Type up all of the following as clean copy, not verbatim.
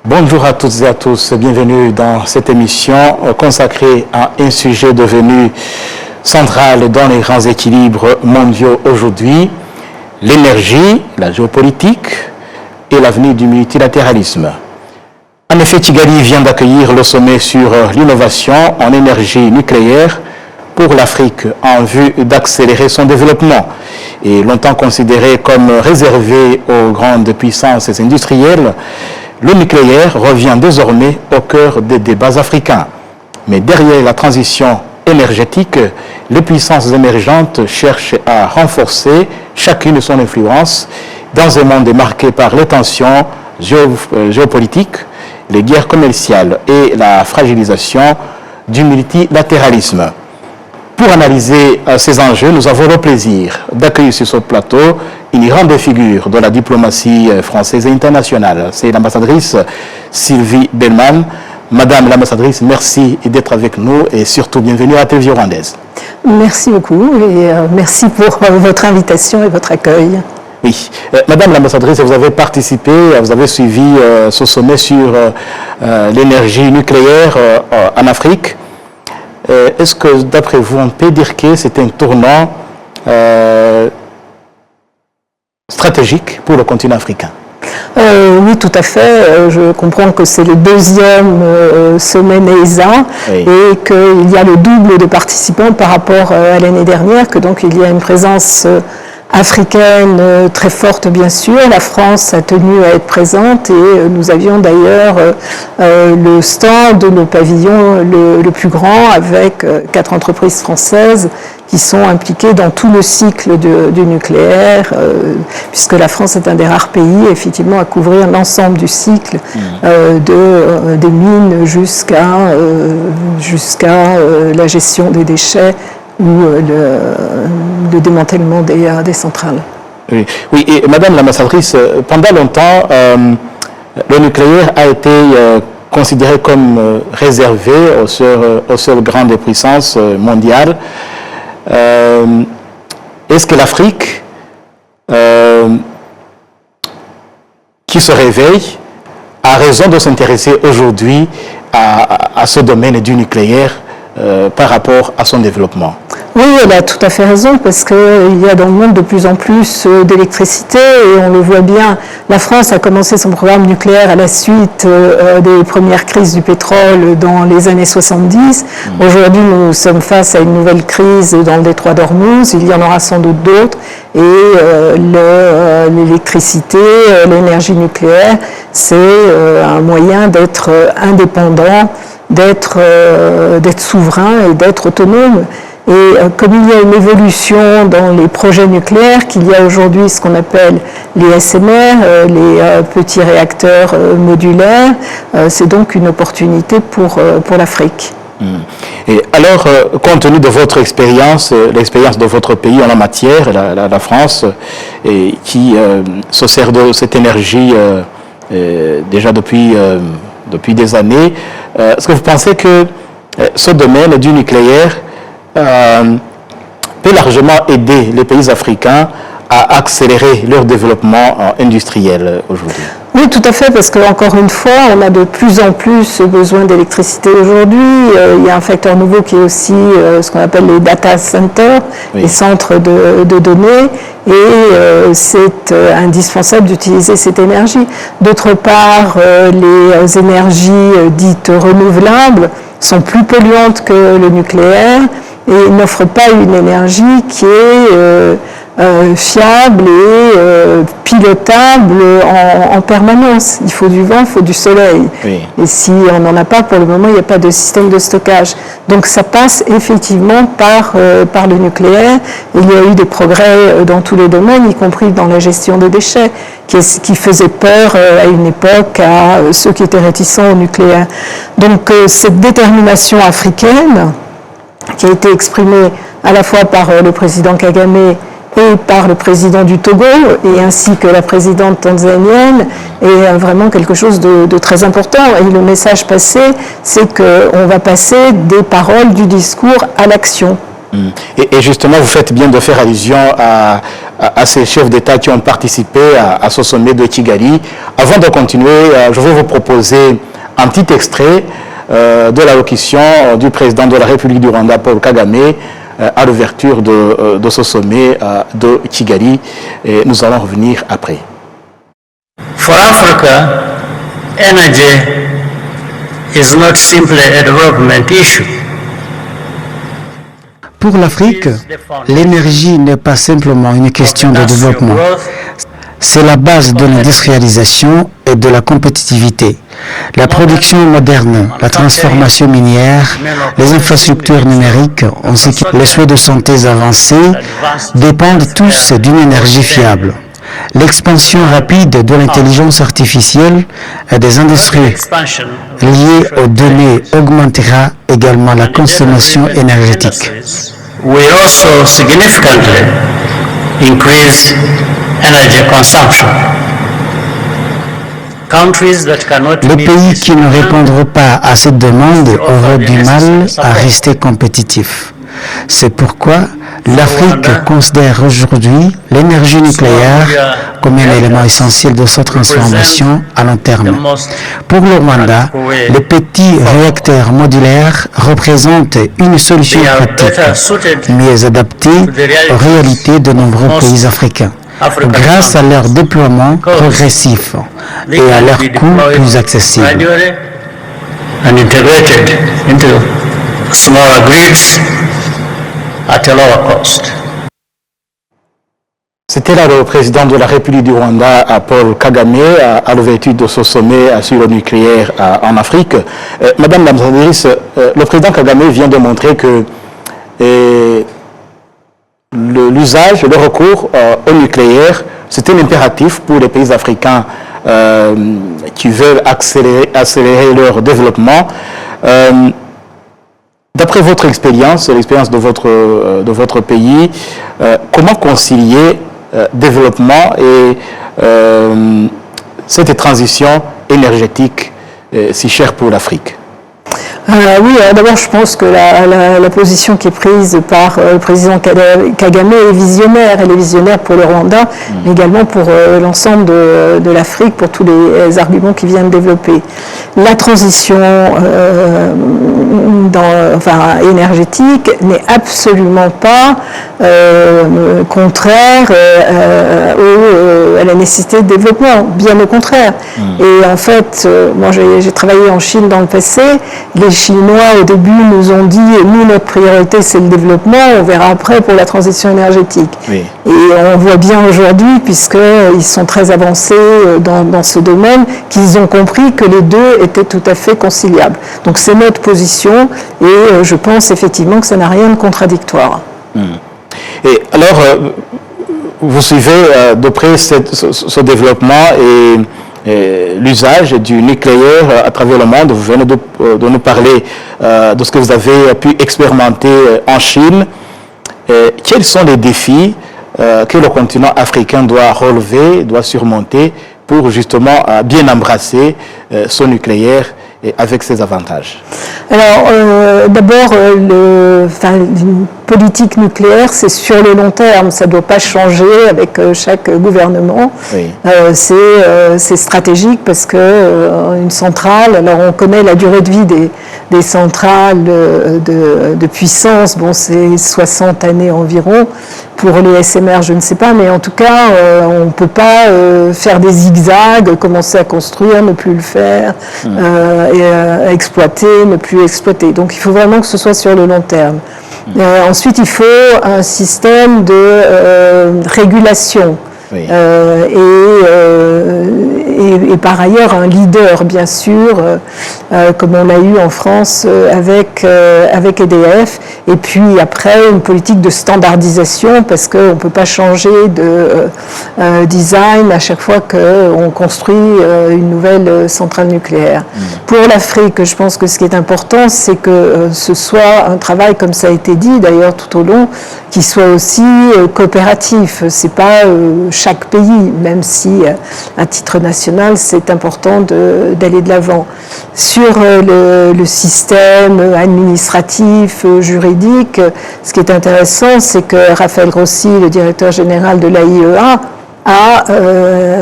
Bonjour à toutes et à tous, bienvenue dans cette émission consacrée à un sujet devenu central dans les grands équilibres mondiaux aujourd'hui, l'énergie, la géopolitique et l'avenir du multilatéralisme. En effet, Kigali vient d'accueillir le sommet sur l'innovation en énergie nucléaire pour l'Afrique en vue d'accélérer son développement. Et longtemps considéré comme réservé aux grandes puissances industrielles, le nucléaire revient désormais au cœur des débats africains. Mais derrière la transition énergétique, les puissances émergentes cherchent à renforcer chacune son influence dans un monde marqué par les tensions géopolitiques, les guerres commerciales et la fragilisation du multilatéralisme. Pour analyser ces enjeux, nous avons le plaisir d'accueillir sur ce plateau une grande figure de la diplomatie française et internationale. C'est l'ambassadrice Sylvie Bellman. Madame l'ambassadrice, merci d'être avec nous et surtout bienvenue à la télévision rwandaise. Merci beaucoup et merci pour votre invitation et votre accueil. Oui. Madame l'ambassadrice, vous avez participé, vous avez suivi ce sommet sur l'énergie nucléaire en Afrique. Est-ce que, d'après vous, on peut dire que c'est un tournant stratégique pour le continent africain? Oui, tout à fait. Je comprends que c'est le deuxième sommet NESA et qu'il y a le double de participants par rapport à l'année dernière, que donc il y a une présence africaine très forte, bien sûr. La France a tenu à être présente et nous avions d'ailleurs le stand, le pavillon le plus grand avec 4 entreprises françaises qui sont impliquées dans tout le cycle du nucléaire, puisque la France est un des rares pays, effectivement, à couvrir l'ensemble du cycle des mines jusqu'à la gestion des déchets ou le démantèlement des centrales. Oui, et Madame l'ambassadrice, pendant longtemps, le nucléaire a été considéré comme réservé aux seules grandes puissances mondiales. Est-ce que l'Afrique, qui se réveille, a raison de s'intéresser aujourd'hui à ce domaine du nucléaire par rapport à son développement? Oui, elle a tout à fait raison, parce qu'il y a dans le monde de plus en plus d'électricité, et on le voit bien. La France a commencé son programme nucléaire à la suite des premières crises du pétrole dans les années 70. Aujourd'hui, nous sommes face à une nouvelle crise dans le détroit d'Ormuz. Il y en aura sans doute d'autres. Et l'électricité, l'énergie nucléaire, c'est un moyen d'être indépendant, d'être souverain et d'être autonome. Et comme il y a une évolution dans les projets nucléaires, qu'il y a aujourd'hui ce qu'on appelle les SMR, les petits réacteurs modulaires, c'est donc une opportunité pour l'Afrique. Et alors, compte tenu de votre expérience, l'expérience de votre pays en la matière, la France, qui se sert de cette énergie déjà depuis des années, est-ce que vous pensez que ce domaine du nucléaire peut largement aider les pays africains à accélérer leur développement industriel aujourd'hui? Oui, tout à fait, parce qu'encore une fois, on a de plus en plus besoin d'électricité aujourd'hui. Il y a un facteur nouveau qui est aussi ce qu'on appelle les data centers, les centres de données, et c'est indispensable d'utiliser cette énergie. D'autre part, les énergies dites renouvelables sont plus polluantes que le nucléaire et n'offrent pas une énergie qui est fiable et pilotable en permanence. Il faut du vent, il faut du soleil. Oui. Et si on n'en a pas, pour le moment, il n'y a pas de système de stockage. Donc ça passe effectivement par le nucléaire. Il y a eu des progrès dans tous les domaines, y compris dans la gestion des déchets, qui faisait peur à une époque à ceux qui étaient réticents au nucléaire. Donc cette détermination africaine, qui a été exprimée à la fois par le président Kagame et par le président du Togo, et ainsi que la présidente tanzanienne, est vraiment quelque chose de très important. Et le message passé, c'est qu'on va passer des paroles, du discours à l'action. Et justement, vous faites bien de faire allusion à ces chefs d'État qui ont participé à ce sommet de Kigali. Avant de continuer, je vais vous proposer un petit extrait de l'allocution du président de la République du Rwanda, Paul Kagame, à l'ouverture de ce sommet de Kigali. Et nous allons revenir après. For Africa, energy is not simply a development issue. Pour l'Afrique, l'énergie n'est pas simplement une question de développement. C'est la base de l'industrialisation et de la compétitivité. La production moderne, la transformation minière, les infrastructures numériques, ainsi que les soins de santé avancés dépendent tous d'une énergie fiable. L'expansion rapide de l'intelligence artificielle et des industries liées aux données augmentera également la consommation énergétique. Will also significantly increase energy consumption. Les pays qui ne répondront pas à cette demande auront du mal à rester compétitifs. C'est pourquoi l'Afrique considère aujourd'hui l'énergie nucléaire comme un élément essentiel de sa transformation à long terme. Pour le Rwanda, les petits réacteurs modulaires représentent une solution pratique, mieux adaptée aux réalités de nombreux pays africains, grâce à leur déploiement progressif et à leur coût plus accessible. And integrated into smaller grids at a lower cost. C'était là le président de la République du Rwanda, Paul Kagame, à l'ouverture de ce sommet sur le nucléaire en Afrique. Madame l'ambassadrice, le président Kagame vient de montrer que l'usage, le recours au nucléaire, c'est un impératif pour les pays africains qui veulent accélérer leur développement. D'après votre expérience, l'expérience de votre pays, comment concilier développement et cette transition énergétique si chère pour l'Afrique? Oui, d'abord je pense que la position qui est prise par le président Kagame est visionnaire. Elle est visionnaire pour le Rwanda, mais également pour l'ensemble de l'Afrique, pour tous les arguments qu'il vient de développer. La transition énergétique n'est absolument pas contraire à la nécessité de développement, bien au contraire. Et en fait, moi j'ai travaillé en Chine dans le passé. Les Chinois, au début, nous ont dit « nous, notre priorité, c'est le développement, on verra après pour la transition énergétique oui. ». Et on voit bien aujourd'hui, puisqu'ils sont très avancés dans ce domaine, qu'ils ont compris que les deux étaient tout à fait conciliables. Donc c'est notre position, et je pense effectivement que ça n'a rien de contradictoire. Et alors, vous suivez de près ce développement et l'usage du nucléaire à travers le monde. Vous venez de nous parler de ce que vous avez pu expérimenter en Chine. Quels sont les défis que le continent africain doit relever, doit surmonter pour justement bien embrasser son nucléaire et avec ses avantages? Alors, d'abord, une politique nucléaire, c'est sur le long terme. Ça ne doit pas changer avec chaque gouvernement. Oui. C'est stratégique parce qu'une centrale, alors on connaît la durée de vie des centrales de puissance, bon, c'est 60 années environ. Pour les SMR, je ne sais pas, mais en tout cas, on ne peut pas faire des zigzags, commencer à construire, ne plus le faire, et exploiter, ne plus exploiter. Donc il faut vraiment que ce soit sur le long terme. Ensuite, il faut un système de régulation. Oui. Et par ailleurs un leader bien sûr comme on l'a eu en France avec EDF, et puis après une politique de standardisation parce qu'on ne peut pas changer de design à chaque fois qu'on construit une nouvelle centrale nucléaire. Pour l'Afrique, je pense que ce qui est important, c'est que ce soit un travail, comme ça a été dit d'ailleurs tout au long, qui soit aussi coopératif. C'est pas chaque pays, même si à titre national c'est important d'aller de l'avant. Sur le système administratif, juridique, ce qui est intéressant, c'est que Raphaël Grossi, le directeur général de l'AIEA, a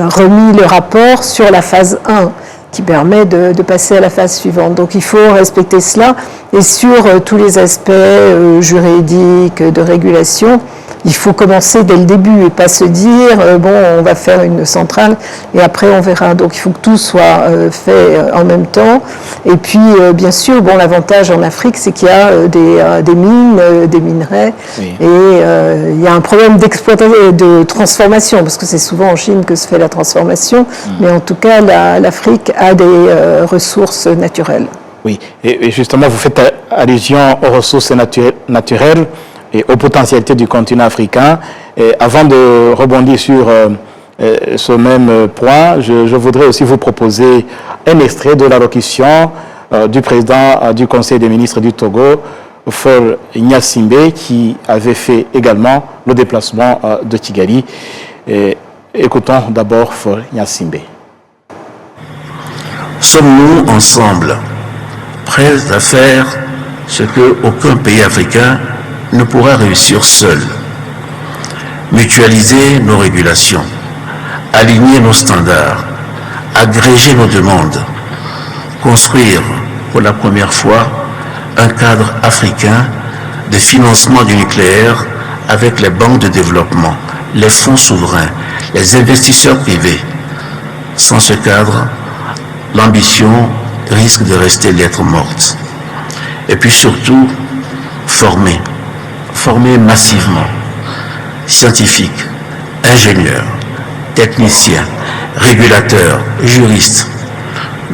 remis le rapport sur la phase 1, qui permet de passer à la phase suivante. Donc il faut respecter cela. Et sur tous les aspects juridiques, de régulation, il faut commencer dès le début et pas se dire bon, on va faire une centrale et après on verra. Donc il faut que tout soit fait en même temps. Et puis bien sûr, bon, l'avantage en Afrique, c'est qu'il y a des mines, des minerais, oui. Et il y a un problème d'exploitation, de transformation, parce que c'est souvent en Chine que se fait la transformation. Mais en tout cas, l'Afrique a des ressources naturelles. Oui, et justement, vous faites allusion aux ressources naturelles et aux potentialités du continent africain. Et avant de rebondir sur ce même point, je voudrais aussi vous proposer un extrait de l'allocution du président du Conseil des ministres du Togo, Faure Gnassingbé, qui avait fait également le déplacement de Kigali. Et écoutons d'abord Faure Gnassingbé. Sommes-nous ensemble prêts à faire ce qu'aucun pays africain ne pourra réussir seul? Mutualiser nos régulations, aligner nos standards, agréger nos demandes, construire pour la première fois un cadre africain de financement du nucléaire avec les banques de développement, les fonds souverains, les investisseurs privés. Sans ce cadre, l'ambition risque de rester lettre morte. Et puis surtout, former massivement scientifiques, ingénieurs, techniciens, régulateurs, juristes.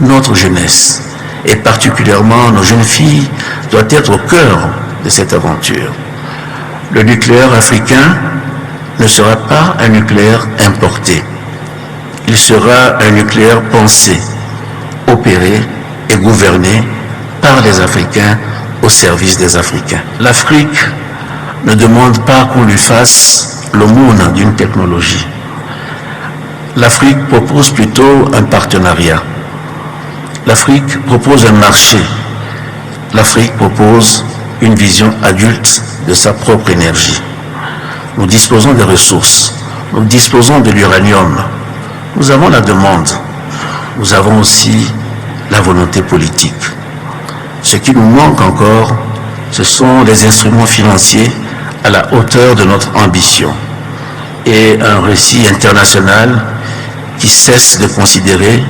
Notre jeunesse, et particulièrement nos jeunes filles, doit être au cœur de cette aventure. Le nucléaire africain ne sera pas un nucléaire importé. Il sera un nucléaire pensé, opéré et gouverné par les Africains au service des Africains. L'Afrique ne demande pas qu'on lui fasse l'aumône d'une technologie. L'Afrique propose plutôt un partenariat. L'Afrique propose un marché. L'Afrique propose une vision adulte de sa propre énergie. Nous disposons des ressources. Nous disposons de l'uranium. Nous avons la demande. Nous avons aussi la volonté politique. Ce qui nous manque encore, ce sont les instruments financiers à la hauteur de notre ambition et un récit international qui cesse de considérer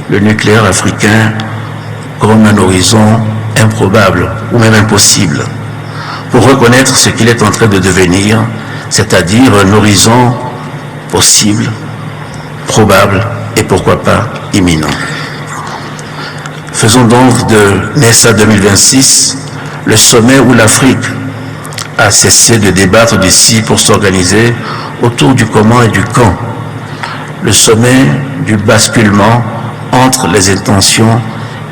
le nucléaire africain comme un horizon improbable ou même impossible, pour reconnaître ce qu'il est en train de devenir, c'est-à-dire un horizon possible, probable et pourquoi pas imminent. Faisons donc de NESA 2026 le sommet où l'Afrique a cessé de débattre du si pour s'organiser autour du comment et du quand. Le sommet du basculement entre les intentions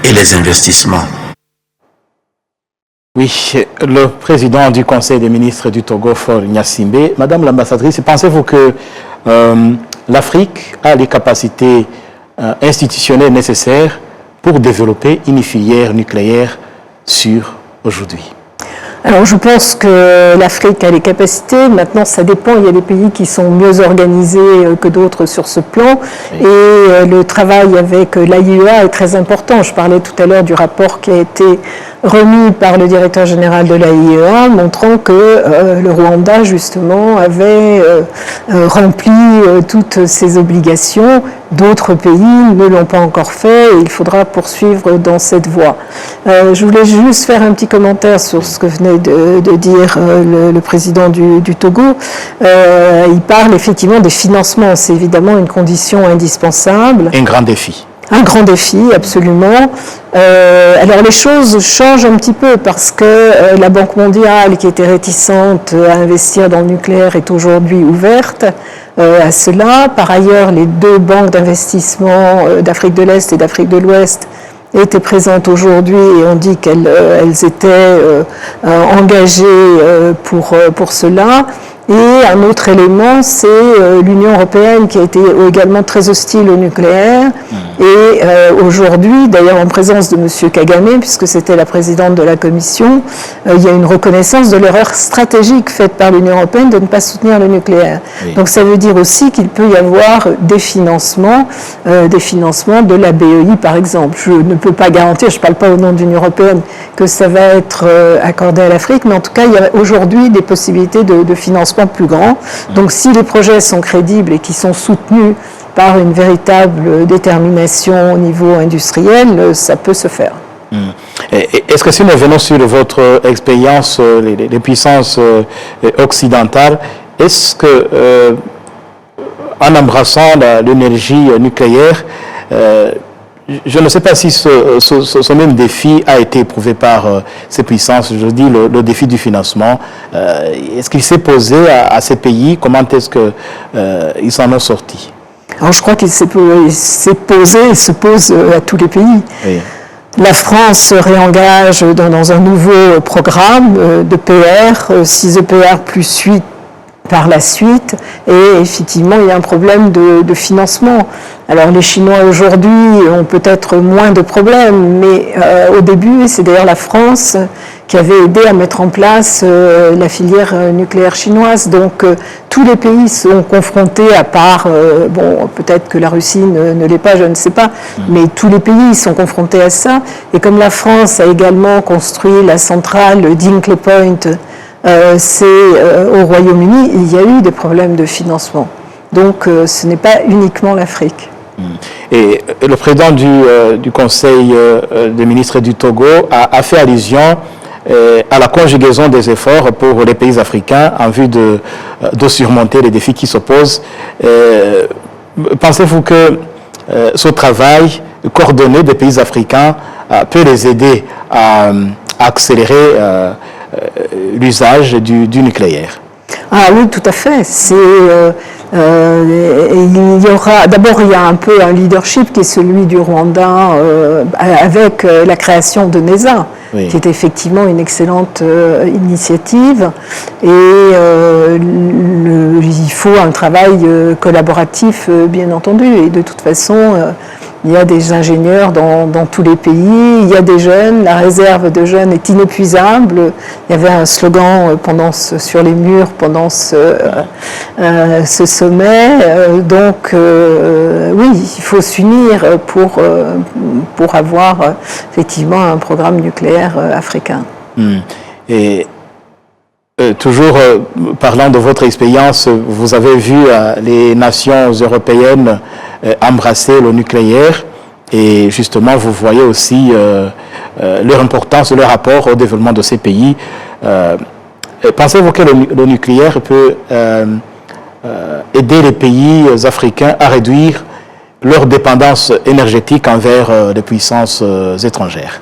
et les investissements. Oui, le président du Conseil des ministres du Togo, Faure Gnassingbé. Madame l'ambassadrice, pensez-vous que l'Afrique a les capacités institutionnelles nécessaires pour développer une filière nucléaire sûre aujourd'hui? Alors je pense que l'Afrique a les capacités, maintenant ça dépend, il y a des pays qui sont mieux organisés que d'autres sur ce plan, oui. Et le travail avec l'AIEA est très important. Je parlais tout à l'heure du rapport qui a été remis par le directeur général de l'AIEA, montrant que le Rwanda justement avait rempli toutes ses obligations. D'autres pays ne l'ont pas encore fait et il faudra poursuivre dans cette voie. Je voulais juste faire un petit commentaire sur ce que venait de dire le président du Togo. Il parle effectivement des financements, c'est évidemment une condition indispensable. Un grand défi. Un grand défi, absolument. Alors les choses changent un petit peu parce que la Banque mondiale, qui était réticente à investir dans le nucléaire, est aujourd'hui ouverte à cela. Par ailleurs, les deux banques d'investissement d'Afrique de l'Est et d'Afrique de l'Ouest étaient présentes aujourd'hui et on dit qu'elles étaient engagées pour cela. Et un autre élément, c'est l'Union européenne qui a été également très hostile au nucléaire. Et aujourd'hui, d'ailleurs en présence de M. Kagame, puisque c'était la présidente de la Commission, il y a une reconnaissance de l'erreur stratégique faite par l'Union européenne de ne pas soutenir le nucléaire. Oui. Donc ça veut dire aussi qu'il peut y avoir des financements de la BEI par exemple. Je ne peux pas garantir, je ne parle pas au nom de l'Union européenne, que ça va être accordé à l'Afrique, mais en tout cas, il y a aujourd'hui des possibilités de financement plus grand. Donc si les projets sont crédibles et qui sont soutenus par une véritable détermination au niveau industriel, ça peut se faire. Est-ce que si nous venons sur votre expérience, les puissances occidentales, est-ce que en embrassant l'énergie nucléaire, je ne sais pas si ce même défi a été éprouvé par ces puissances, je dis le défi du financement. Est-ce qu'il s'est posé à ces pays? Comment est-ce qu'ils s'en ont sortis? Alors je crois qu'il s'est posé et se pose à tous les pays. Oui. La France se réengage dans un nouveau programme d'EPR, 6 EPR plus 8 par la suite, et effectivement il y a un problème de financement. Alors les Chinois aujourd'hui ont peut-être moins de problèmes, mais au début, c'est d'ailleurs la France qui avait aidé à mettre en place la filière nucléaire chinoise. Donc tous les pays sont confrontés, à part, bon, peut-être que la Russie ne l'est pas, je ne sais pas, mais tous les pays sont confrontés à ça. Et comme la France a également construit la centrale d'Hinkley Point, au Royaume-Uni, il y a eu des problèmes de financement. Donc ce n'est pas uniquement l'Afrique. Et le président du Conseil des ministres du Togo a fait allusion à la conjugaison des efforts pour les pays africains en vue de surmonter les défis qui s'opposent. Pensez-vous que ce travail coordonné des pays africains peut les aider à accélérer l'usage du nucléaire? Ah oui, tout à fait. Il y aura d'abord il y a un peu un leadership qui est celui du Rwanda avec la création de NESA, oui, qui est effectivement une excellente initiative, et il faut un travail collaboratif bien entendu, et de toute façon il y a des ingénieurs dans tous les pays, il y a des jeunes, la réserve de jeunes est inépuisable. Il y avait un slogan sur les murs pendant ce sommet. Donc oui, il faut s'unir pour avoir effectivement un programme nucléaire africain. Et toujours parlant de votre expérience, vous avez vu les nations européennes embrasser le nucléaire, et justement vous voyez aussi leur importance, leur rapport au développement de ces pays. Pensez-vous que le nucléaire peut aider les pays africains à réduire leur dépendance énergétique envers des puissances étrangères?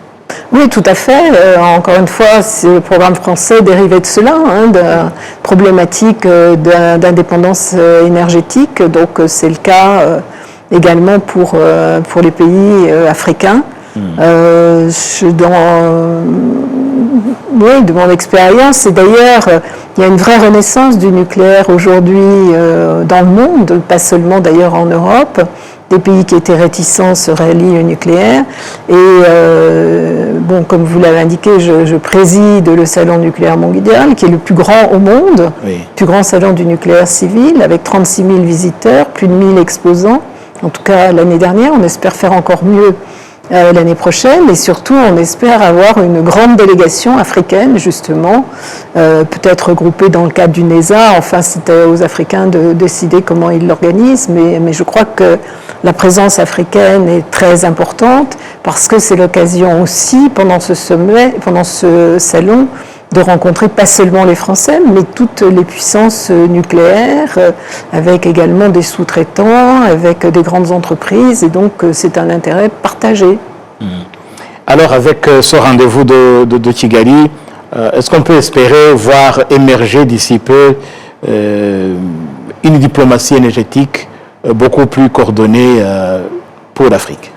Oui, tout à fait. Encore une fois, le programme français dérivait de cela, de problématique d'indépendance énergétique. Donc c'est le cas également pour les pays africains. Oui, de mon expérience, et d'ailleurs, il y a une vraie renaissance du nucléaire aujourd'hui dans le monde, pas seulement d'ailleurs en Europe. Des pays qui étaient réticents se rallient au nucléaire. Et bon, comme vous l'avez indiqué, je préside le Salon nucléaire mondial, qui est le plus grand au monde, oui, le plus grand salon du nucléaire civil, avec 36 000 visiteurs, plus de 1000 exposants. En tout cas, l'année dernière, on espère faire encore mieux l'année prochaine, et surtout on espère avoir une grande délégation africaine justement, peut-être regroupée dans le cadre du NESA. Enfin, c'était aux Africains de décider comment ils l'organisent, mais je crois que la présence africaine est très importante, parce que c'est l'occasion aussi pendant ce sommet, pendant ce salon, de rencontrer pas seulement les Français, mais toutes les puissances nucléaires, avec également des sous-traitants, avec des grandes entreprises, et donc c'est un intérêt partagé. Alors avec ce rendez-vous de Kigali, est-ce qu'on peut espérer voir émerger d'ici peu une diplomatie énergétique beaucoup plus coordonnée pour l'Afrique?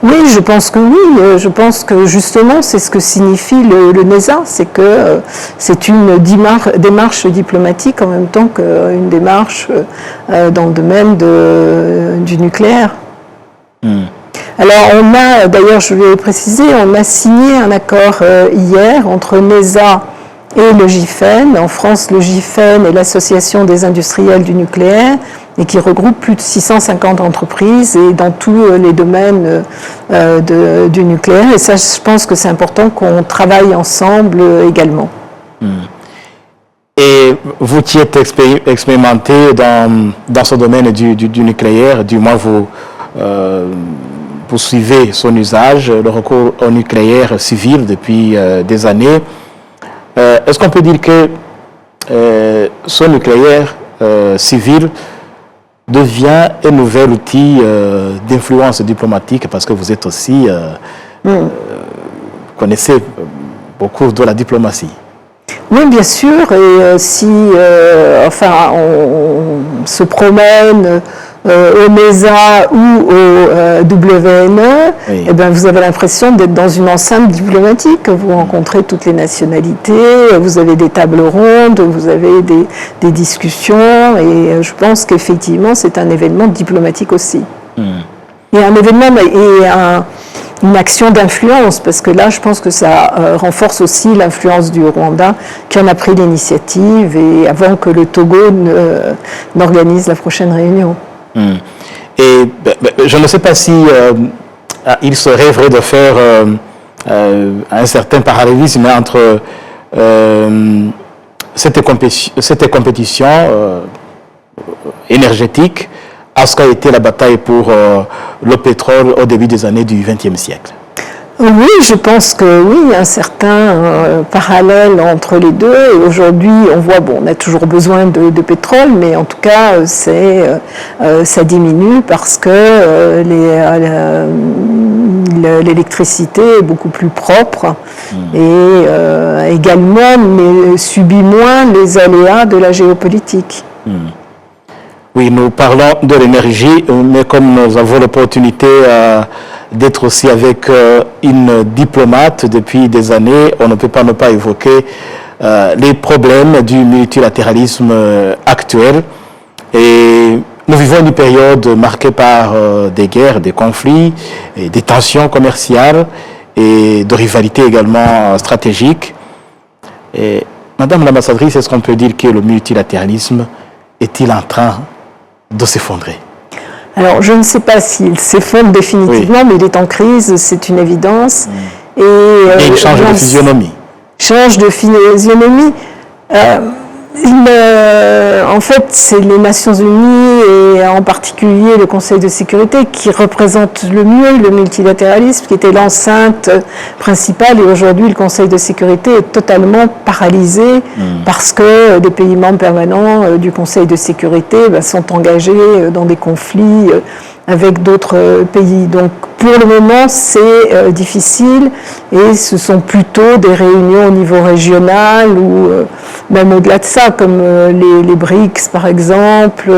Oui, je pense que oui. Je pense que justement, c'est ce que signifie le NESA, c'est que c'est une démarche diplomatique en même temps qu'une démarche dans le domaine du nucléaire. Alors, on a, d'ailleurs, je vais préciser, on a signé un accord hier entre NESA et le GIFEN. En France, le GIFEN est l'Association des industriels du nucléaire et qui regroupe plus de 650 entreprises et dans tous les domaines du nucléaire. Et ça, je pense que c'est important qu'on travaille ensemble également. Et vous qui êtes expérimenté dans ce domaine du nucléaire, du moins vous suivez son usage, le recours au nucléaire civil depuis des années. Est-ce qu'on peut dire que ce nucléaire civil devient un nouvel outil d'influence diplomatique parce que vous êtes aussi, connaissez beaucoup de la diplomatie? Oui, bien sûr, et si on se promène au MESA ou au WNE, oui. Eh bien, vous avez l'impression d'être dans une enceinte diplomatique. Vous rencontrez toutes les nationalités, vous avez des tables rondes, vous avez des discussions, et je pense qu'effectivement, c'est un événement diplomatique aussi. Et un événement et une action d'influence, parce que là, je pense que ça renforce aussi l'influence du Rwanda, qui en a pris l'initiative, et avant que le Togo n'organise la prochaine réunion. Et je ne sais pas si il serait vrai de faire un certain parallélisme entre cette compétition énergétique à ce qu'a été la bataille pour le pétrole au début des années du XXe siècle. Oui, je pense que oui, il y a un certain parallèle entre les deux. Et aujourd'hui, on voit, on a toujours besoin de pétrole, mais en tout cas, ça diminue parce que l'électricité est beaucoup plus propre et également subit moins les aléas de la géopolitique. Oui, nous parlons de l'énergie, mais comme nous avons l'opportunité d'être aussi avec une diplomate depuis des années, on ne peut pas ne pas évoquer les problèmes du multilatéralisme actuel. Et nous vivons une période marquée par des guerres, des conflits, et des tensions commerciales et de rivalités également stratégiques. Et, Madame l'ambassadrice, est-ce qu'on peut dire que le multilatéralisme est-il en train de s'effondrer? Alors, je ne sais pas s'il s'effondre définitivement, oui. Mais il est en crise, c'est une évidence. Et il change de physionomie. Change de physionomie. En fait, c'est les Nations Unies et en particulier le Conseil de sécurité qui représentent le mieux le multilatéralisme, qui était l'enceinte principale. Et aujourd'hui, le Conseil de sécurité est totalement paralysé parce que des pays membres permanents du Conseil de sécurité sont engagés dans des conflits avec d'autres pays. Donc, pour le moment, c'est difficile et ce sont plutôt des réunions au niveau régional ou même au-delà de ça, comme les BRICS, par exemple,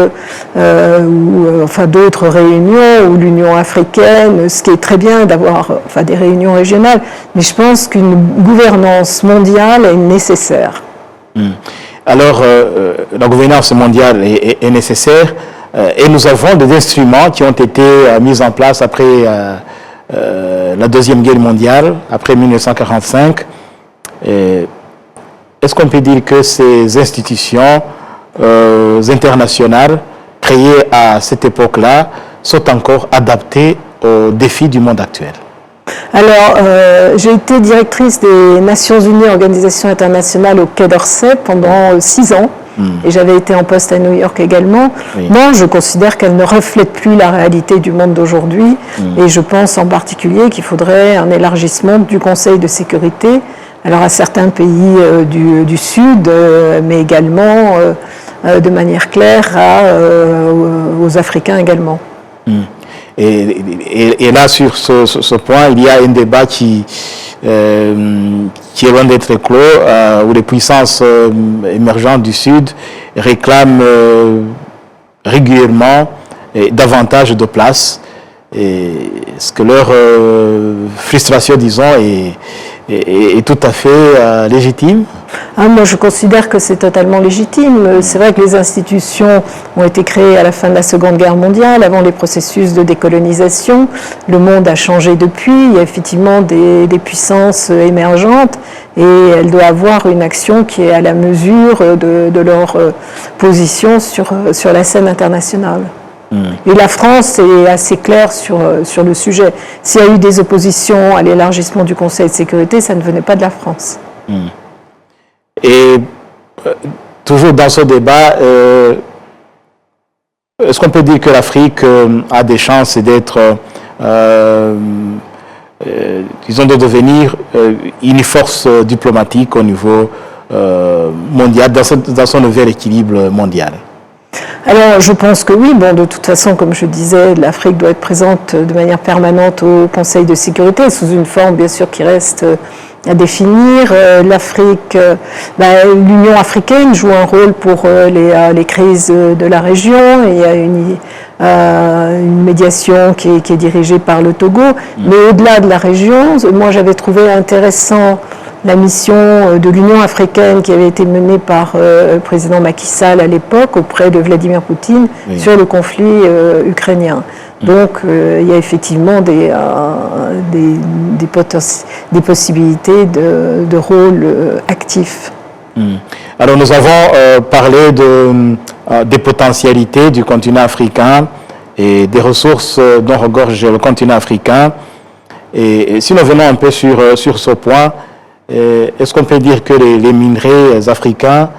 ou d'autres réunions, ou l'Union africaine, ce qui est très bien d'avoir des réunions régionales, mais je pense qu'une gouvernance mondiale est nécessaire. Alors, la gouvernance mondiale est nécessaire. Et nous avons des instruments qui ont été mis en place après la Deuxième Guerre mondiale, après 1945. Est-ce qu'on peut dire que ces institutions internationales créées à cette époque-là sont encore adaptées aux défis du monde actuel? Alors, j'ai été directrice des Nations Unies, Organisation internationale au Quai d'Orsay pendant 6 ans. Et j'avais été en poste à New York également. Oui. Non, je considère qu'elle ne reflète plus la réalité du monde d'aujourd'hui. Et je pense en particulier qu'il faudrait un élargissement du Conseil de sécurité, alors à certains pays du Sud, mais également de manière claire aux Africains également. Et là, sur ce point, il y a un débat qui est loin d'être clos, où les puissances émergentes du Sud réclament régulièrement davantage de place est-ce que leur frustration, disons, est tout à fait légitime? Moi, je considère que c'est totalement légitime. C'est vrai que les institutions ont été créées à la fin de la Seconde Guerre mondiale, avant les processus de décolonisation. Le monde a changé depuis. Il y a effectivement des puissances émergentes et elles doivent avoir une action qui est à la mesure de leur position sur la scène internationale. Et la France est assez claire sur le sujet. S'il y a eu des oppositions à l'élargissement du Conseil de sécurité, ça ne venait pas de la France. Et toujours dans ce débat, est-ce qu'on peut dire que l'Afrique a des chances d'être, disons, de devenir une force diplomatique au niveau mondial, dans son nouvel équilibre mondial? Alors, je pense que oui. Bon, de toute façon, comme je disais, l'Afrique doit être présente de manière permanente au Conseil de sécurité, sous une forme, bien sûr, qui reste à définir. L'Afrique, l'Union africaine joue un rôle pour les crises de la région. Il y a une médiation qui est dirigée par le Togo. Mais au-delà de la région, moi, j'avais trouvé intéressant la mission de l'Union africaine qui avait été menée par le président Macky Sall à l'époque auprès de Vladimir Poutine sur le conflit ukrainien. Donc il y a effectivement des possibilités de rôle actif. Alors nous avons parlé des potentialités du continent africain et des ressources dont regorge le continent africain. Et si nous venons un peu sur ce point, est-ce qu'on peut dire que les minerais africains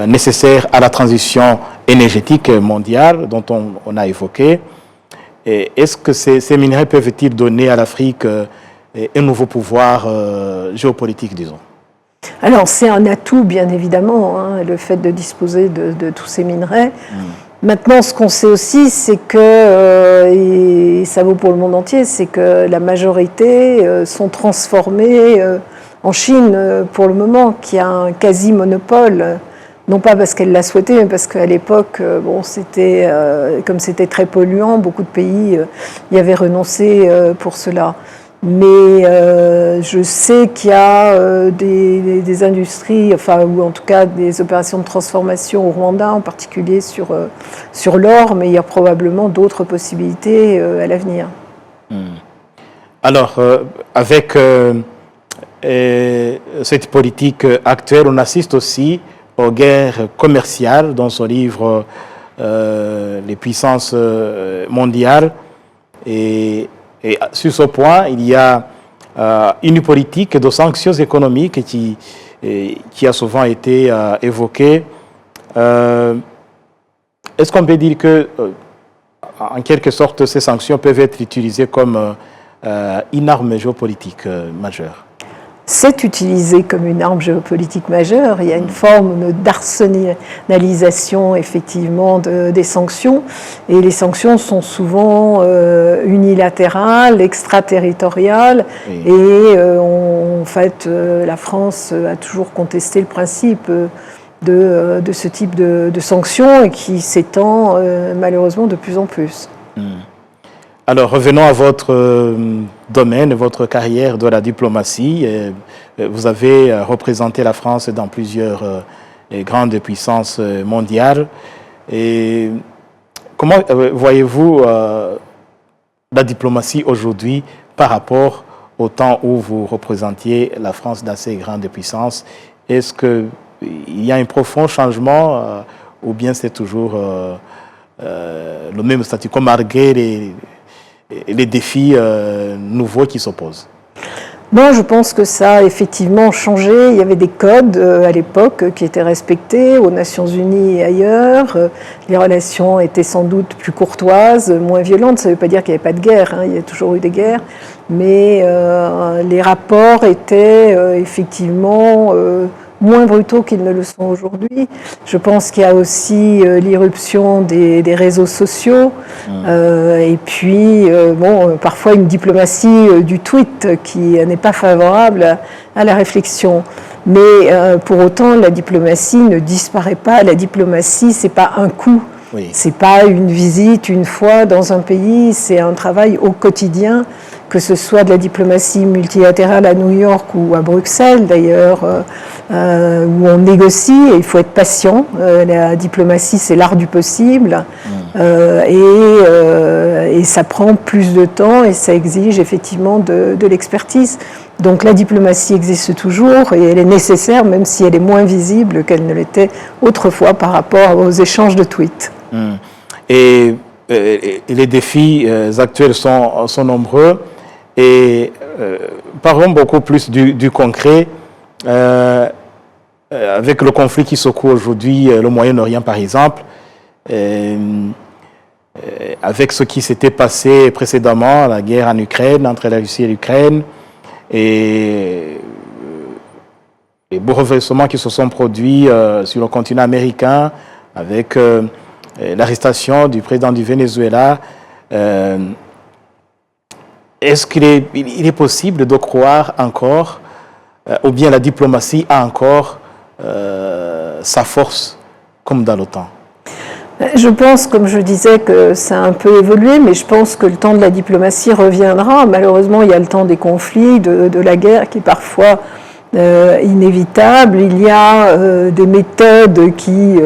nécessaires à la transition énergétique mondiale dont on a évoqué, est-ce que ces minerais peuvent-ils donner à l'Afrique un nouveau pouvoir géopolitique, disons? Alors c'est un atout bien évidemment, le fait de disposer de tous ces minerais. Maintenant, ce qu'on sait aussi, c'est que, et ça vaut pour le monde entier, c'est que la majorité sont transformées en Chine pour le moment, qui a un quasi-monopole, non pas parce qu'elle l'a souhaité, mais parce qu'à l'époque, comme c'était très polluant, beaucoup de pays y avaient renoncé pour cela. Mais je sais qu'il y a des industries, ou en tout cas des opérations de transformation au Rwanda, en particulier sur l'or, mais il y a probablement d'autres possibilités à l'avenir. Alors, avec cette politique actuelle, on assiste aussi aux guerres commerciales dans son livre Les puissances mondiales. Et sur ce point, il y a une politique de sanctions économiques qui a souvent été évoquée. Est-ce qu'on peut dire que, en quelque sorte, ces sanctions peuvent être utilisées comme une arme géopolitique majeure? C'est utilisé comme une arme géopolitique majeure. Il y a une forme d'arsenalisation effectivement des sanctions, et les sanctions sont souvent unilatérales, extraterritoriales, et en fait la France a toujours contesté le principe de ce type de sanctions, et qui s'étend malheureusement de plus en plus. Alors, revenons à votre domaine, votre carrière de la diplomatie. Vous avez représenté la France dans plusieurs grandes puissances mondiales. Et comment voyez-vous la diplomatie aujourd'hui par rapport au temps où vous représentiez la France dans ces grandes puissances? Est-ce qu'il y a un profond changement ou bien c'est toujours le même statu quo malgré les défis nouveaux qui s'opposent? Bon, je pense que ça a effectivement changé. Il y avait des codes à l'époque qui étaient respectés aux Nations Unies et ailleurs. Les relations étaient sans doute plus courtoises, moins violentes. Ça ne veut pas dire qu'il n'y avait pas de guerre, il y a toujours eu des guerres. Mais les rapports étaient effectivement moins brutaux qu'ils ne le sont aujourd'hui. Je pense qu'il y a aussi l'irruption des réseaux sociaux et puis parfois une diplomatie du tweet qui n'est pas favorable à la réflexion. Mais pour autant, la diplomatie ne disparaît pas. La diplomatie, c'est pas un coup. Oui. C'est pas une visite une fois dans un pays, c'est un travail au quotidien, que ce soit de la diplomatie multilatérale à New York ou à Bruxelles d'ailleurs, où on négocie et il faut être patient. La diplomatie, c'est l'art du possible et ça prend plus de temps et ça exige effectivement de l'expertise. Donc la diplomatie existe toujours et elle est nécessaire, même si elle est moins visible qu'elle ne l'était autrefois par rapport aux échanges de tweets. Et les défis actuels sont nombreux. Et parlons beaucoup plus du concret. Avec le conflit qui secoue aujourd'hui le Moyen-Orient, par exemple, avec ce qui s'était passé précédemment, la guerre en Ukraine, entre la Russie et l'Ukraine, et les bouleversements qui se sont produits sur le continent américain, avec l'arrestation du président du Venezuela. Est-ce qu'il est possible de croire encore, ou bien la diplomatie a encore sa force comme dans l'OTAN? Je pense, comme je disais, que ça a un peu évolué, mais je pense que le temps de la diplomatie reviendra. Malheureusement, il y a le temps des conflits, de la guerre qui est parfois inévitable. Il y a des méthodes qui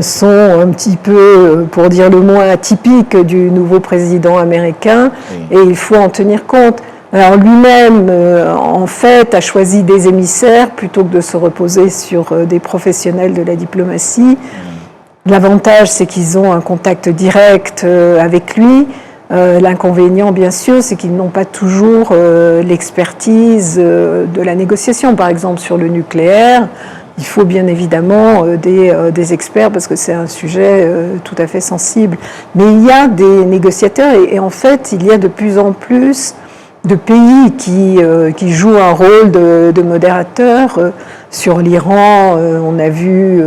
sont un petit peu, pour dire le moins, atypiques du nouveau président américain, et il faut en tenir compte. Alors lui-même, en fait, a choisi des émissaires plutôt que de se reposer sur des professionnels de la diplomatie. L'avantage, c'est qu'ils ont un contact direct avec lui. L'inconvénient, bien sûr, c'est qu'ils n'ont pas toujours l'expertise de la négociation. Par exemple, sur le nucléaire, il faut bien évidemment des experts parce que c'est un sujet tout à fait sensible. Mais il y a des négociateurs et en fait, il y a de plus en plus de pays qui jouent un rôle de modérateur. Sur l'Iran, on a vu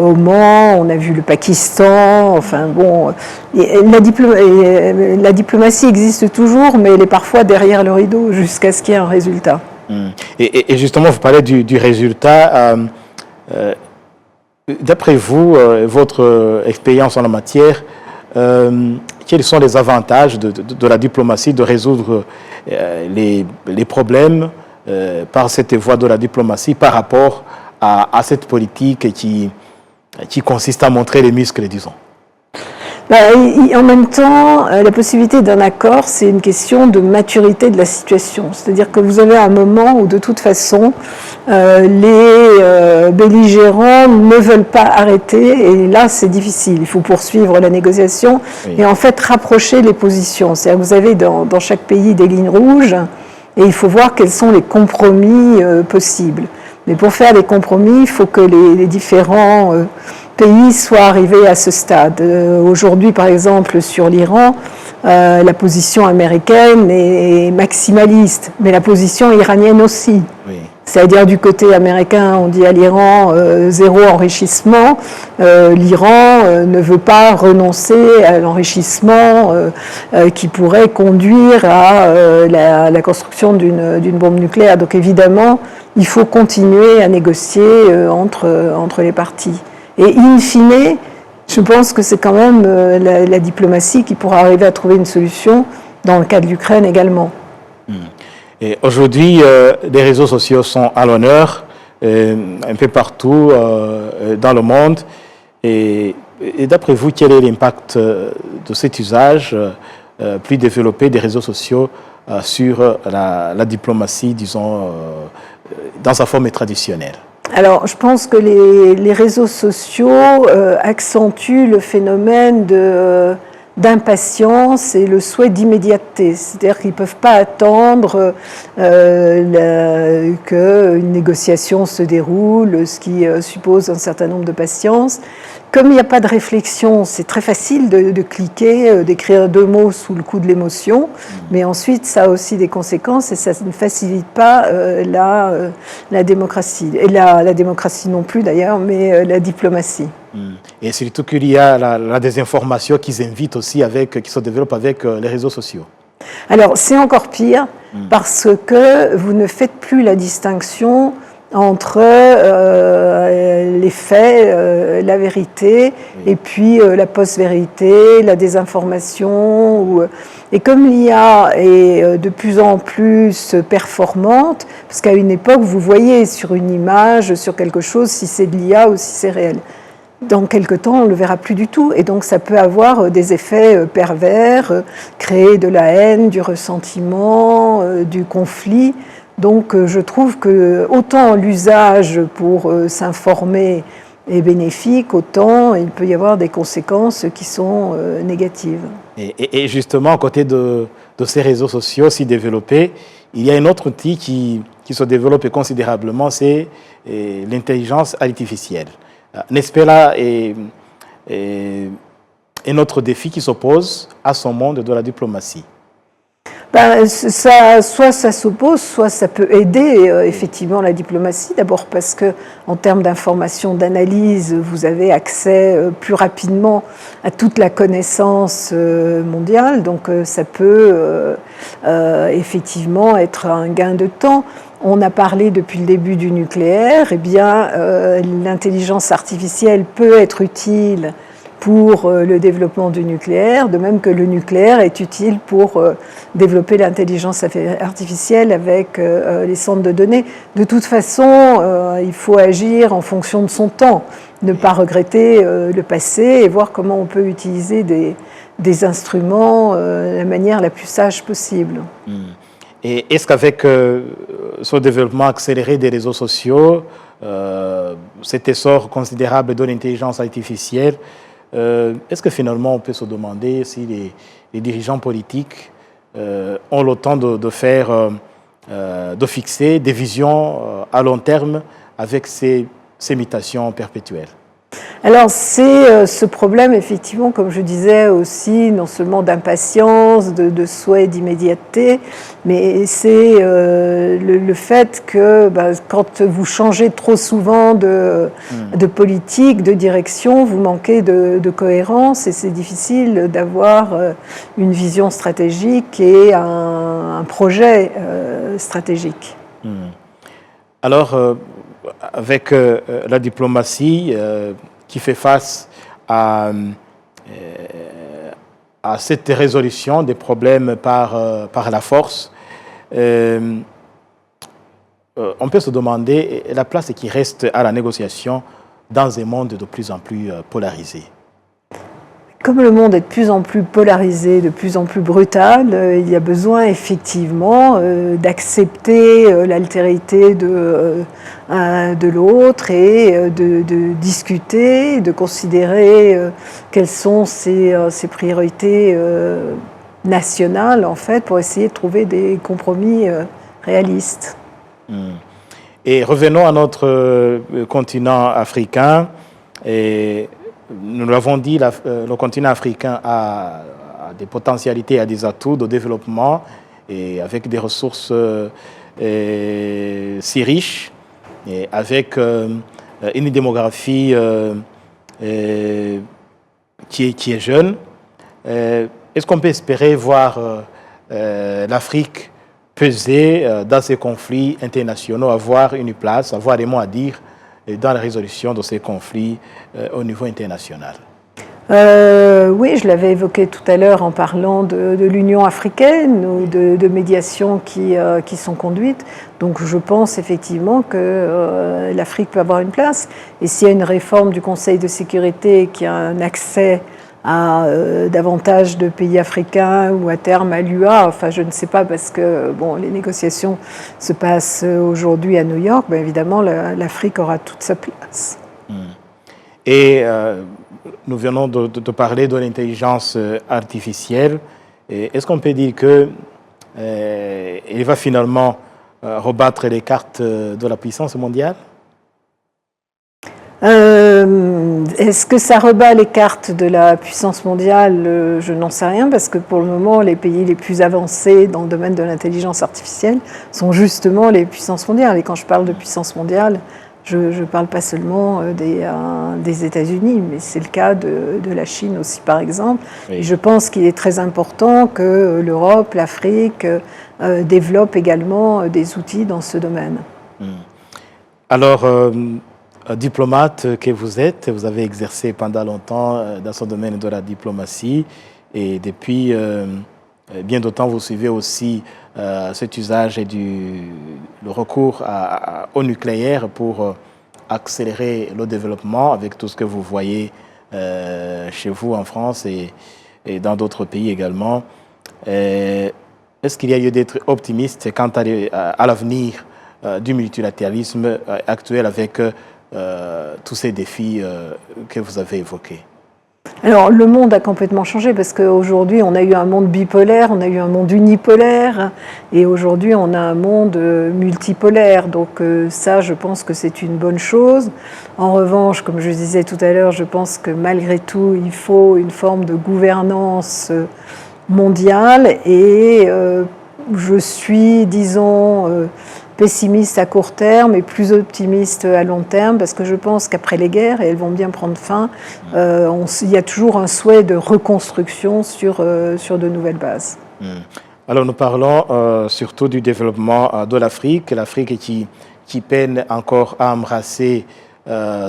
Oman, on a vu le Pakistan. Enfin bon, la diplomatie existe toujours, mais elle est parfois derrière le rideau jusqu'à ce qu'il y ait un résultat. Et justement, vous parlez du résultat. D'après vous, votre expérience en la matière, quels sont les avantages de la diplomatie de résoudre les problèmes par cette voie de la diplomatie par rapport à cette politique qui consiste à montrer les muscles, disons? En même temps, la possibilité d'un accord, c'est une question de maturité de la situation. C'est-à-dire que vous avez un moment où, de toute façon, les belligérants ne veulent pas arrêter, et là, c'est difficile. Il faut poursuivre la négociation et en fait rapprocher les positions. C'est-à-dire que vous avez dans chaque pays des lignes rouges, et il faut voir quels sont les compromis possibles. Mais pour faire des compromis, il faut que les différents pays soient arrivés à ce stade. Aujourd'hui, par exemple, sur l'Iran, la position américaine est maximaliste, mais la position iranienne aussi. Oui. C'est-à-dire du côté américain, on dit à l'Iran zéro enrichissement. L'Iran ne veut pas renoncer à l'enrichissement qui pourrait conduire à la construction d'une bombe nucléaire. Donc évidemment, il faut continuer à négocier entre les parties. Et in fine, je pense que c'est quand même la diplomatie qui pourra arriver à trouver une solution dans le cas de l'Ukraine également. Et aujourd'hui, les réseaux sociaux sont à l'honneur un peu partout dans le monde. Et d'après vous, quel est l'impact de cet usage plus développé des réseaux sociaux sur la diplomatie, disons, dans sa forme traditionnelle? Alors, je pense que les réseaux sociaux accentuent le phénomène d'impatience et le souhait d'immédiateté. C'est-à-dire qu'ils ne peuvent pas attendre qu'une négociation se déroule, ce qui suppose un certain nombre de patience. Comme il n'y a pas de réflexion, c'est très facile de cliquer, d'écrire 2 mots sous le coup de l'émotion, mais ensuite ça a aussi des conséquences et ça ne facilite pas la démocratie. Et la démocratie non plus d'ailleurs, mais la diplomatie. Et surtout qu'il y a la désinformation qui se développe avec les réseaux sociaux. Alors c'est encore pire parce que vous ne faites plus la distinction entre les faits, la vérité, et puis la post-vérité, la désinformation. Et comme l'IA est de plus en plus performante, parce qu'à une époque, vous voyez sur une image, sur quelque chose, si c'est de l'IA ou si c'est réel. Dans quelque temps, on ne le verra plus du tout. Et donc, ça peut avoir des effets pervers, créer de la haine, du ressentiment, du conflit. Donc, je trouve que autant l'usage pour s'informer est bénéfique, autant il peut y avoir des conséquences qui sont négatives. Et justement, à côté de ces réseaux sociaux si développés, il y a un autre outil qui se développe considérablement, c'est l'intelligence artificielle. N'est-ce pas là un autre défi qui s'oppose à son monde de la diplomatie? Soit ça s'oppose, soit ça peut aider effectivement la diplomatie. D'abord parce que, en termes d'information, d'analyse, vous avez accès plus rapidement à toute la connaissance mondiale. Donc ça peut effectivement être un gain de temps. On a parlé depuis le début du nucléaire. Eh bien, l'intelligence artificielle peut être utile pour le développement du nucléaire, de même que le nucléaire est utile pour développer l'intelligence artificielle avec les centres de données. De toute façon, il faut agir en fonction de son temps, ne pas regretter le passé et voir comment on peut utiliser des instruments de la manière la plus sage possible. Et est-ce qu'avec ce développement accéléré des réseaux sociaux, cet essor considérable de l'intelligence artificielle, est-ce que finalement on peut se demander si les dirigeants politiques ont le temps de fixer des visions à long terme avec ces mutations perpétuelles? Alors c'est ce problème effectivement, comme je disais aussi, non seulement d'impatience, de souhait d'immédiateté, mais c'est le fait que quand vous changez trop souvent de politique, de direction, vous manquez de cohérence et c'est difficile d'avoir une vision stratégique et un projet stratégique. Alors, avec la diplomatie qui fait face à cette résolution des problèmes par la force, on peut se demander la place qui reste à la négociation dans un monde de plus en plus polarisé. Comme le monde est de plus en plus polarisé, de plus en plus brutal, il y a besoin effectivement d'accepter l'altérité de l'autre et de discuter, de considérer quelles sont ses priorités nationales en fait pour essayer de trouver des compromis réalistes. Et revenons à notre continent africain. Et nous l'avons dit, le continent africain a des potentialités, a des atouts de développement et avec des ressources si riches et avec une démographie qui est jeune. Est-ce qu'on peut espérer voir l'Afrique peser dans ces conflits internationaux, avoir une place, avoir des mots à dire dans la résolution de ces conflits au niveau international? Oui, je l'avais évoqué tout à l'heure en parlant de l'Union africaine ou de médiations qui sont conduites. Donc je pense effectivement que l'Afrique peut avoir une place. Et s'il y a une réforme du Conseil de sécurité qui a un accès à davantage de pays africains ou à terme à l'UA, enfin je ne sais pas parce que bon, les négociations se passent aujourd'hui à New York, ben évidemment l'Afrique aura toute sa place. Et nous venons de parler de l'intelligence artificielle. Est-ce qu'on peut dire que il va finalement rebattre les cartes de la puissance mondiale? Est-ce que ça rebat les cartes de la puissance mondiale? Je n'en sais rien parce que pour le moment, les pays les plus avancés dans le domaine de l'intelligence artificielle sont justement les puissances mondiales. Et quand je parle de puissance mondiale, je ne parle pas seulement des États-Unis, mais c'est le cas de la Chine aussi, par exemple. Oui. Et je pense qu'il est très important que l'Europe, l'Afrique développent également des outils dans ce domaine. Alors, diplomate que vous êtes, vous avez exercé pendant longtemps dans ce domaine de la diplomatie et depuis bien d'autant vous suivez aussi cet usage et le recours au nucléaire pour accélérer le développement avec tout ce que vous voyez chez vous en France et dans d'autres pays également. Est-ce qu'il y a lieu d'être optimiste quant à l'avenir du multilatéralisme actuel avec tous ces défis que vous avez évoqués? Alors, le monde a complètement changé parce qu'aujourd'hui, on a eu un monde bipolaire, on a eu un monde unipolaire, et aujourd'hui, on a un monde multipolaire. Donc ça, je pense que c'est une bonne chose. En revanche, comme je disais tout à l'heure, je pense que malgré tout, il faut une forme de gouvernance mondiale, et je suis, disons, pessimiste à court terme et plus optimiste à long terme, parce que je pense qu'après les guerres, et elles vont bien prendre fin, il y a toujours un souhait de reconstruction sur de nouvelles bases. Alors nous parlons surtout du développement de l'Afrique qui peine encore à embrasser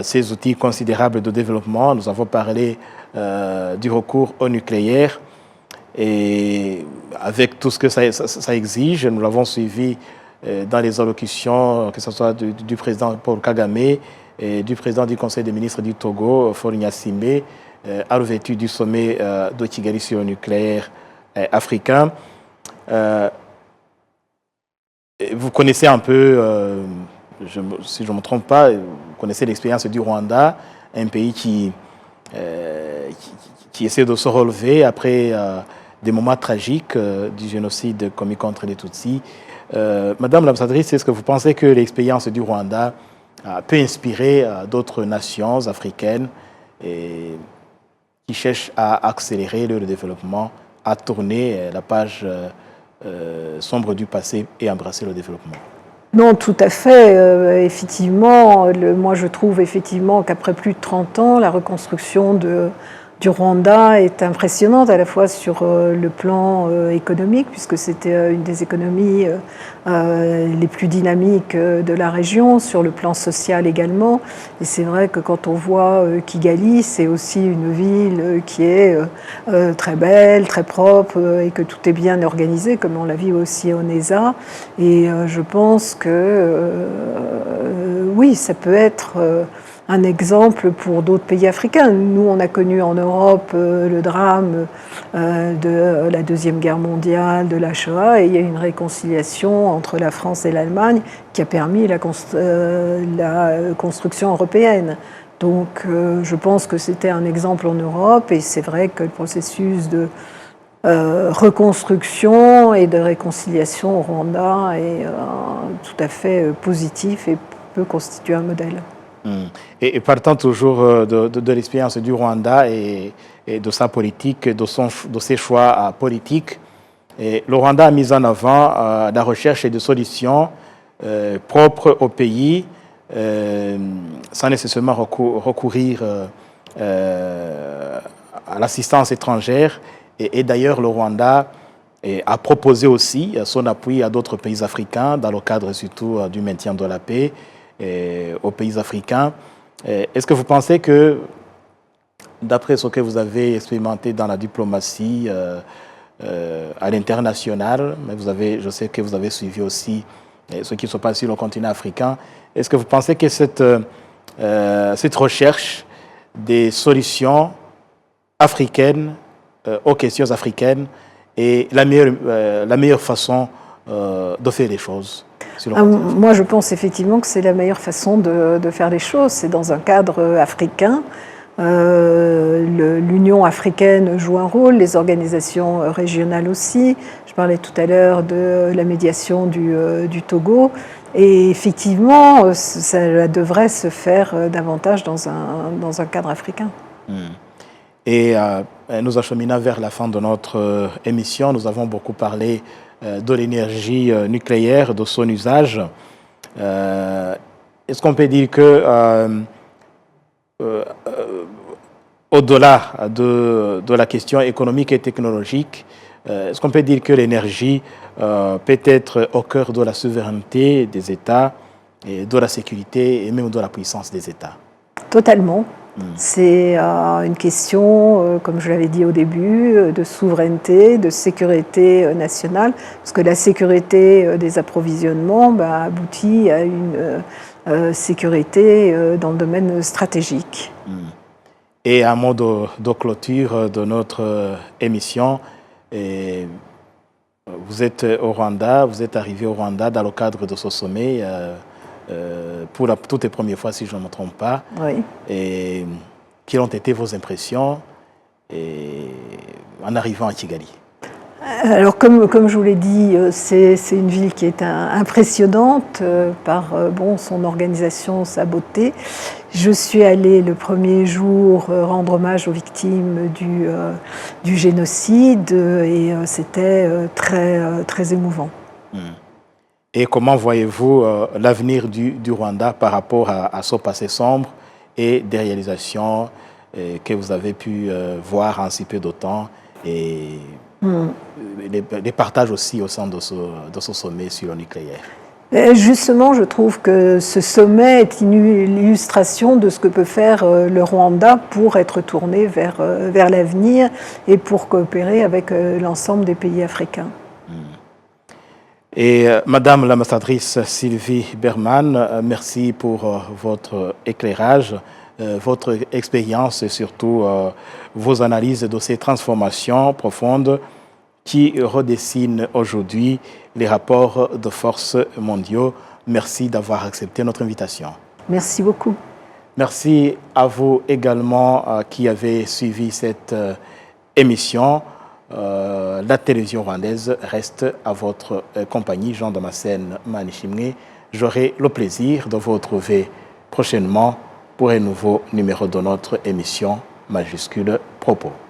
ces outils considérables de développement. Nous avons parlé du recours au nucléaire et avec tout ce que ça exige, nous l'avons suivi dans les allocutions, que ce soit du président Paul Kagame et du président du Conseil des ministres du Togo, Faure Gnassingbé, à revêtu du sommet de Kigali sur le nucléaire africain. Vous connaissez un peu, si je ne me trompe pas, vous connaissez l'expérience du Rwanda, un pays qui essaie de se relever après des moments tragiques du génocide commis contre les Tutsis. Madame l'ambassadrice, est-ce que vous pensez que l'expérience du Rwanda peut inspirer d'autres nations africaines qui cherchent à accélérer le développement, à tourner la page sombre du passé et embrasser le développement? Non, tout à fait. Effectivement, moi je trouve effectivement qu'après plus de 30 ans, la reconstruction du Rwanda est impressionnante, à la fois sur le plan économique, puisque c'était une des économies les plus dynamiques de la région, sur le plan social également. Et c'est vrai que quand on voit Kigali, c'est aussi une ville qui est très belle, très propre, et que tout est bien organisé, comme on l'a vu aussi au NESA. Et je pense que oui, ça peut être un exemple pour d'autres pays africains. Nous, on a connu en Europe le drame de la Deuxième Guerre mondiale, de la Shoah, et il y a eu une réconciliation entre la France et l'Allemagne qui a permis la construction européenne. Donc, je pense que c'était un exemple en Europe, et c'est vrai que le processus de reconstruction et de réconciliation au Rwanda est tout à fait positif et peut constituer un modèle. Et partant toujours de l'expérience du Rwanda et de sa politique, de ses choix politiques, le Rwanda a mis en avant la recherche de solutions propres au pays, sans nécessairement recourir à l'assistance étrangère. Et d'ailleurs, le Rwanda a proposé aussi son appui à d'autres pays africains, dans le cadre surtout du maintien de la paix aux pays africains. Est-ce que vous pensez que, d'après ce que vous avez expérimenté dans la diplomatie à l'international, mais je sais que vous avez suivi aussi ce qui se passe sur le continent africain, est-ce que vous pensez que cette recherche des solutions africaines aux questions africaines est la meilleure façon de faire les choses? Moi, je pense effectivement que c'est la meilleure façon de faire les choses. C'est dans un cadre africain. L'Union africaine joue un rôle, les organisations régionales aussi. Je parlais tout à l'heure de la médiation du Togo. Et effectivement, ça devrait se faire davantage dans un cadre africain. Et nous acheminons vers la fin de notre émission. Nous avons beaucoup parlé de l'énergie nucléaire, de son usage. Est-ce qu'on peut dire que, au-delà de la question économique et technologique, est-ce qu'on peut dire que l'énergie peut être au cœur de la souveraineté des États de la sécurité et même de la puissance des États. Totalement. C'est une question, comme je l'avais dit au début, de souveraineté, de sécurité nationale, parce que la sécurité des approvisionnements aboutit à une sécurité dans le domaine stratégique. Et à mot de clôture de notre émission, vous êtes au Rwanda, vous êtes arrivé au Rwanda dans le cadre de ce sommet pour la toute première fois, si je ne me trompe pas. Oui. Et quelles ont été vos impressions en arrivant à Kigali? Alors, comme je vous l'ai dit, c'est une ville qui est impressionnante par son organisation, sa beauté. Je suis allée le premier jour rendre hommage aux victimes du génocide et c'était très émouvant. Et comment voyez-vous l'avenir du Rwanda par rapport à ce passé sombre et des réalisations que vous avez pu voir en si peu de temps et les partages aussi au sein de ce sommet sur le nucléaire? Justement, je trouve que ce sommet est une illustration de ce que peut faire le Rwanda pour être tourné vers l'avenir et pour coopérer avec l'ensemble des pays africains. Et Madame l'ambassadrice Sylvie Berman, merci pour votre éclairage, votre expérience et surtout vos analyses de ces transformations profondes qui redessinent aujourd'hui les rapports de force mondiaux. Merci d'avoir accepté notre invitation. Merci beaucoup. Merci à vous également qui avez suivi cette émission. La télévision rwandaise reste à votre compagnie. Jean Damascène Manishimwe. J'aurai le plaisir de vous retrouver prochainement pour un nouveau numéro de notre émission majuscule Propos.